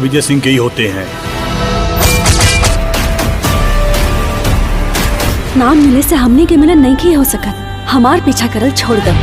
विजय सिंह के ही होते हैं। नाम मिले से हमने के मिलन नहीं किए हो सकत। हमार पीछा करल छोड़ दो।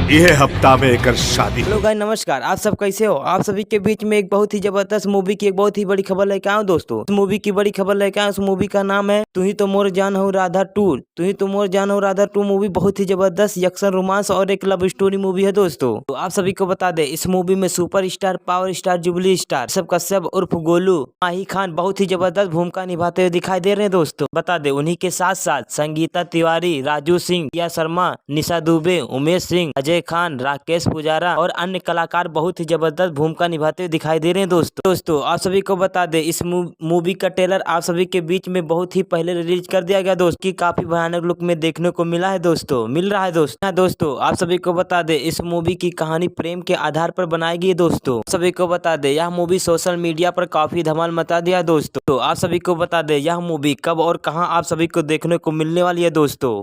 यह हफ्ता में एकर शादी। हेलो गाइस, नमस्कार। आप सब कैसे हो? आप सभी के बीच में एक बहुत ही जबरदस्त मूवी की एक बहुत ही बड़ी खबर लेके आया हूं दोस्तों। इस मूवी की बड़ी खबर लेके आया। उस मूवी का नाम है तू ही तो मोर जान हो राधा 2। तू ही तो मोर जान हो राधा 2 मूवी बहुत ही जबरदस्त एक्शन, रोमांस और एक लव स्टोरी मूवी है दोस्तों। तो आप सभी को बता दे, इस मूवी में super star, power star, jubilee star, सब कश्यप उर्फ गोलू, माही खान बहुत ही जबरदस्त भूमिका निभाते हुए दिखाई दे रहे हैं दोस्तों। बता दे, उन्हीं के साथ साथ संगीता तिवारी, राजू सिंह, प्रिया शर्मा, निशा दुबे, उमेश सिंह, अजय खान, राकेश पुजारा और अन्य कलाकार बहुत ही जबरदस्त भूमिका निभाते हुए दिखाई दे रहे हैं दोस्तों। आप सभी को बता दे, इस मूवी का ट्रेलर आप सभी के बीच में बहुत ही पहले रिलीज कर दिया गया दोस्तों, की काफी भयानक लुक में देखने को मिला है दोस्तों, मिल रहा है दोस्तों। आप सभी को बता दे, इस मूवी की कहानी प्रेम के आधार पर बनाई गई है दोस्तों। सभी को बता दे, यह मूवी सोशल मीडिया पर काफी धमाल मचा दिया है दोस्तों। तो आप सभी को बता दे, यह मूवी कब और कहां आप सभी को देखने को मिलने वाली है दोस्तों।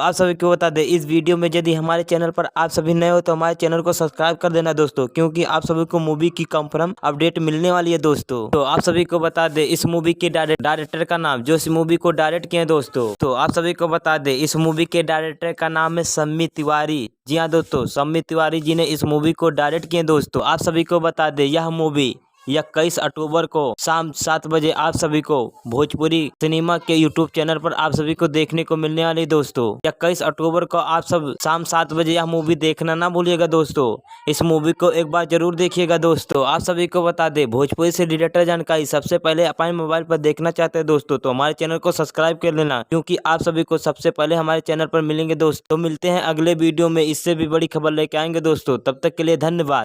आप सभी को बता दे, इस वीडियो में यदि हमारे चैनल पर आप सभी नए हो तो हमारे चैनल को सब्सक्राइब कर देना दोस्तों, क्योंकि आप सभी को मूवी की कंफर्म अपडेट मिलने वाली है दोस्तों। तो आप सभी को बता दे, इस मूवी के डायरेक्टर का नाम, जो इस मूवी को डायरेक्ट किए दोस्तों, तो आप सभी को बता दे, इस मूवी के डायरेक्टर का नाम है सम्मी तिवारी। जी हाँ दोस्तों, सम्मी तिवारी जी ने इस मूवी को डायरेक्ट किए दोस्तों। आप सभी को बता दे, यह मूवी 21 अक्टूबर को शाम 7 बजे आप सभी को भोजपुरी सिनेमा के यूट्यूब चैनल पर आप सभी को देखने को मिलने वाली दोस्तों। 21 अक्टूबर को आप सब शाम 7 बजे यह मूवी देखना ना भूलिएगा दोस्तों। इस मूवी को एक बार जरूर देखिएगा दोस्तों। आप सभी को बता दे, भोजपुरी से रिलेटेड जानकारी सबसे पहले अपने मोबाइल पर देखना चाहते हैं दोस्तों, तो हमारे चैनल को सब्सक्राइब कर लेना, क्योंकि आप सभी को सबसे पहले हमारे चैनल पर मिलेंगे दोस्तों। मिलते हैं अगले वीडियो में, इससे भी बड़ी खबर लेके आएंगे दोस्तों। तब तक के लिए धन्यवाद।